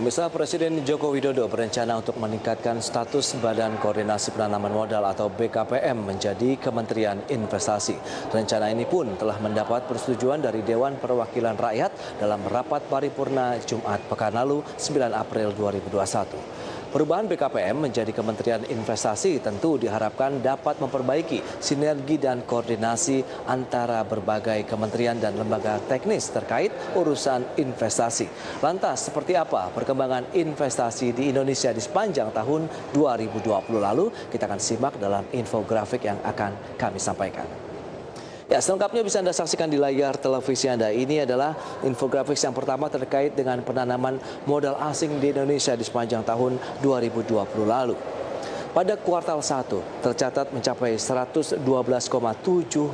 Pemirsa, Presiden Joko Widodo berencana untuk meningkatkan status Badan Koordinasi Penanaman Modal atau BKPM menjadi Kementerian Investasi. Rencana ini pun telah mendapat persetujuan dari Dewan Perwakilan Rakyat dalam rapat paripurna Jumat pekan lalu 9 April 2021. Perubahan BKPM menjadi Kementerian Investasi tentu diharapkan dapat memperbaiki sinergi dan koordinasi antara berbagai kementerian dan lembaga teknis terkait urusan investasi. Lantas, seperti apa perkembangan investasi di Indonesia di sepanjang tahun 2020 lalu? Kita akan simak dalam infografik yang akan kami sampaikan. Ya, selengkapnya bisa Anda saksikan di layar televisi Anda. Ini adalah infografik yang pertama terkait dengan penanaman modal asing di Indonesia di sepanjang tahun 2020 lalu. Pada kuartal 1 tercatat mencapai 112,7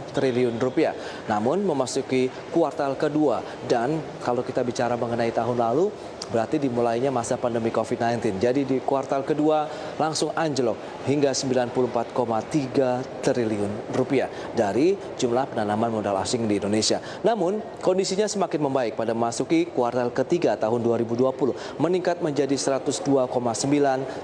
triliun rupiah. Namun memasuki kuartal kedua dan kalau kita bicara mengenai tahun lalu berarti dimulainya masa pandemi COVID-19. Jadi di kuartal kedua langsung anjlok hingga 94,3 triliun rupiah dari jumlah penanaman modal asing di Indonesia. Namun kondisinya semakin membaik pada memasuki kuartal ketiga tahun 2020 meningkat menjadi 102,9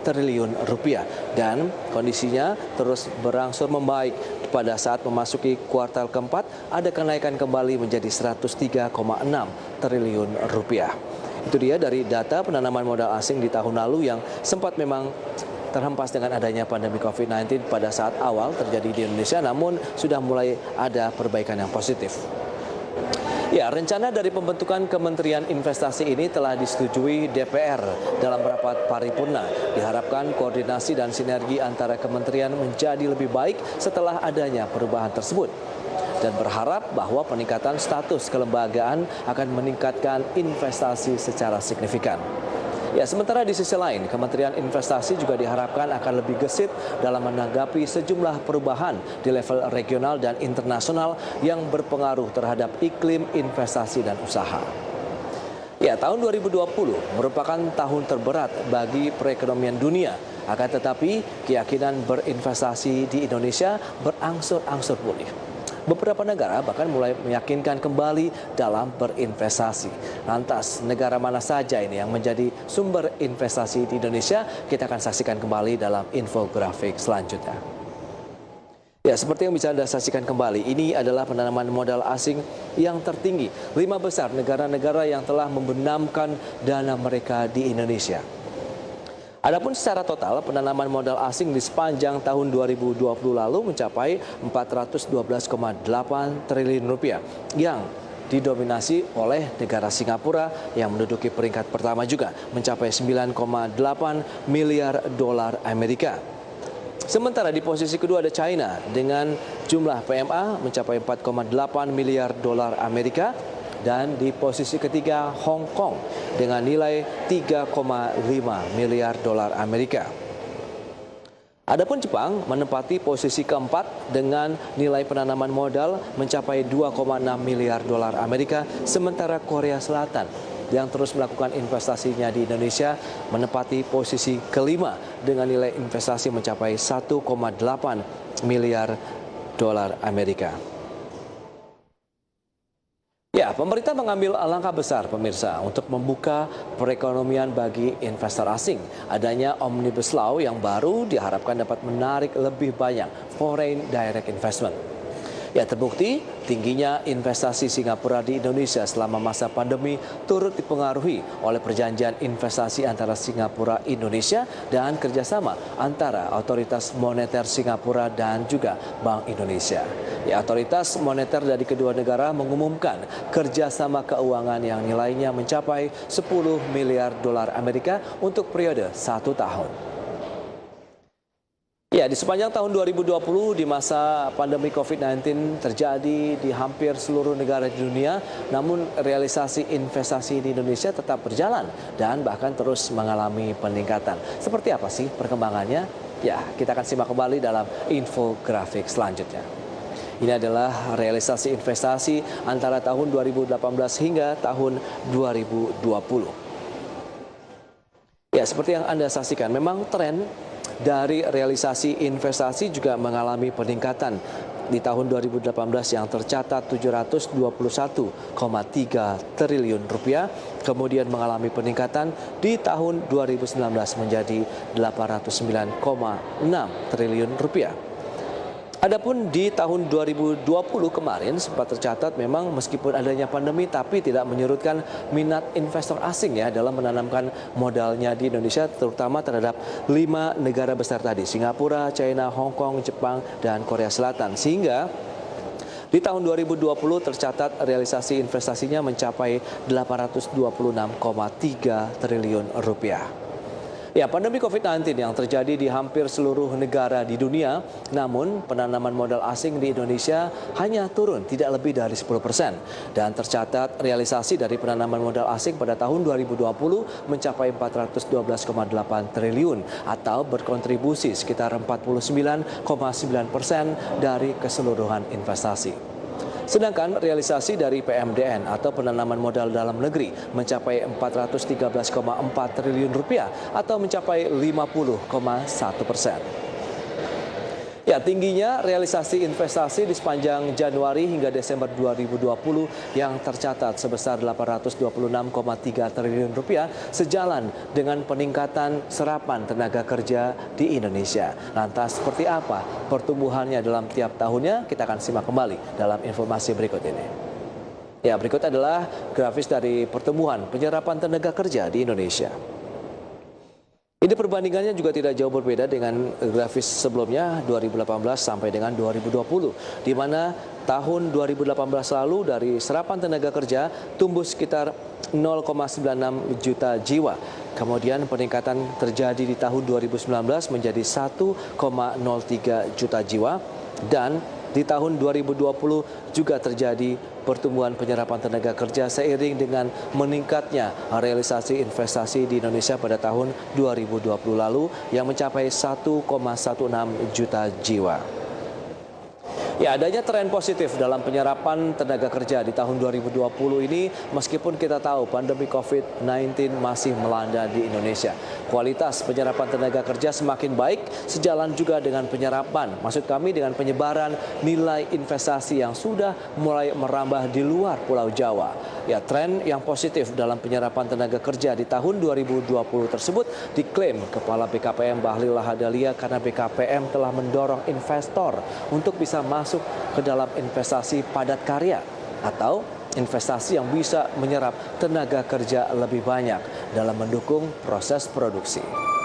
triliun rupiah dan kondisinya terus berangsur membaik. Pada saat memasuki kuartal keempat ada kenaikan kembali menjadi 103,6 triliun rupiah. Itu dia dari data penanaman modal asing di tahun lalu yang sempat memang terhempas dengan adanya pandemi COVID-19 pada saat awal terjadi di Indonesia, namun sudah mulai ada perbaikan yang positif. Ya, rencana dari pembentukan Kementerian Investasi ini telah disetujui DPR dalam rapat paripurna. Diharapkan koordinasi dan sinergi antara kementerian menjadi lebih baik setelah adanya perubahan tersebut. Dan berharap bahwa peningkatan status kelembagaan akan meningkatkan investasi secara signifikan. Ya, sementara di sisi lain, Kementerian Investasi juga diharapkan akan lebih gesit dalam menanggapi sejumlah perubahan di level regional dan internasional yang berpengaruh terhadap iklim investasi dan usaha. Ya, tahun 2020 merupakan tahun terberat bagi perekonomian dunia. Akan tetapi, keyakinan berinvestasi di Indonesia berangsur-angsur pulih. Beberapa negara bahkan mulai meyakinkan kembali dalam berinvestasi. Lantas, negara mana saja ini yang menjadi sumber investasi di Indonesia? Kita akan saksikan kembali dalam infografik selanjutnya. Ya, seperti yang bisa Anda saksikan kembali, ini adalah penanaman modal asing yang tertinggi. 5 besar negara-negara yang telah membenamkan dana mereka di Indonesia. Adapun secara total penanaman modal asing di sepanjang tahun 2020 lalu mencapai 412,8 triliun rupiah yang didominasi oleh negara Singapura yang menduduki peringkat pertama juga mencapai 9,8 miliar dolar Amerika. Sementara di posisi kedua ada China dengan jumlah PMA mencapai 4,8 miliar dolar Amerika. Dan di posisi ketiga Hong Kong dengan nilai 3,5 miliar dolar Amerika. Adapun Jepang menempati posisi keempat dengan nilai penanaman modal mencapai 2,6 miliar dolar Amerika, sementara Korea Selatan yang terus melakukan investasinya di Indonesia menempati posisi kelima dengan nilai investasi mencapai 1,8 miliar dolar Amerika. Ya, pemerintah mengambil langkah besar pemirsa untuk membuka perekonomian bagi investor asing. Adanya Omnibus Law yang baru diharapkan dapat menarik lebih banyak foreign direct investment. Ya, terbukti tingginya investasi Singapura di Indonesia selama masa pandemi turut dipengaruhi oleh perjanjian investasi antara Singapura Indonesia dan kerjasama antara Otoritas Moneter Singapura dan juga Bank Indonesia. Ya, otoritas moneter dari kedua negara mengumumkan kerjasama keuangan yang nilainya mencapai 10 miliar dolar Amerika untuk periode 1 tahun. Ya, di sepanjang tahun 2020 di masa pandemi COVID-19 terjadi di hampir seluruh negara di dunia, namun realisasi investasi di Indonesia tetap berjalan dan bahkan terus mengalami peningkatan. Seperti apa sih perkembangannya? Ya, kita akan simak kembali dalam infografik selanjutnya. Ini adalah realisasi investasi antara tahun 2018 hingga tahun 2020. Ya, seperti yang Anda saksikan, memang tren dari realisasi investasi juga mengalami peningkatan di tahun 2018 yang tercatat 721,3 triliun rupiah, kemudian mengalami peningkatan di tahun 2019 menjadi 809,6 triliun rupiah. Adapun di tahun 2020 kemarin sempat tercatat memang meskipun adanya pandemi tapi tidak menyurutkan minat investor asing ya dalam menanamkan modalnya di Indonesia, terutama terhadap 5 negara besar tadi, Singapura, China, Hong Kong, Jepang, dan Korea Selatan. Sehingga di tahun 2020 tercatat realisasi investasinya mencapai 826,3 triliun rupiah. Ya, pandemi COVID-19 yang terjadi di hampir seluruh negara di dunia, namun penanaman modal asing di Indonesia hanya turun tidak lebih dari 10%. Dan tercatat realisasi dari penanaman modal asing pada tahun 2020 mencapai 412,8 triliun atau berkontribusi sekitar 49,9% dari keseluruhan investasi. Sedangkan realisasi dari PMDN atau penanaman modal dalam negeri mencapai 413,4 triliun rupiah atau mencapai 50,1%. Ya, tingginya realisasi investasi di sepanjang Januari hingga Desember 2020 yang tercatat sebesar 826,3 triliun rupiah sejalan dengan peningkatan serapan tenaga kerja di Indonesia. Lantas seperti apa pertumbuhannya dalam tiap tahunnya? Kita akan simak kembali dalam informasi berikut ini. Ya, berikut adalah grafis dari pertumbuhan penyerapan tenaga kerja di Indonesia. Ini perbandingannya juga tidak jauh berbeda dengan grafis sebelumnya 2018 sampai dengan 2020, di mana tahun 2018 lalu dari serapan tenaga kerja tumbuh sekitar 0,96 juta jiwa. Kemudian peningkatan terjadi di tahun 2019 menjadi 1,03 juta jiwa dan di tahun 2020 juga terjadi pertumbuhan penyerapan tenaga kerja seiring dengan meningkatnya realisasi investasi di Indonesia pada tahun 2020 lalu yang mencapai 1,16 juta jiwa. Ya, adanya tren positif dalam penyerapan tenaga kerja di tahun 2020 ini meskipun kita tahu pandemi COVID-19 masih melanda di Indonesia. Kualitas penyerapan tenaga kerja semakin baik sejalan juga dengan penyerapan. Maksud kami dengan penyebaran nilai investasi yang sudah mulai merambah di luar Pulau Jawa. Ya, tren yang positif dalam penyerapan tenaga kerja di tahun 2020 tersebut diklaim Kepala BKPM Bahlil Lahadalia karena BKPM telah mendorong investor untuk bisa masuk ke dalam investasi padat karya atau investasi yang bisa menyerap tenaga kerja lebih banyak dalam mendukung proses produksi.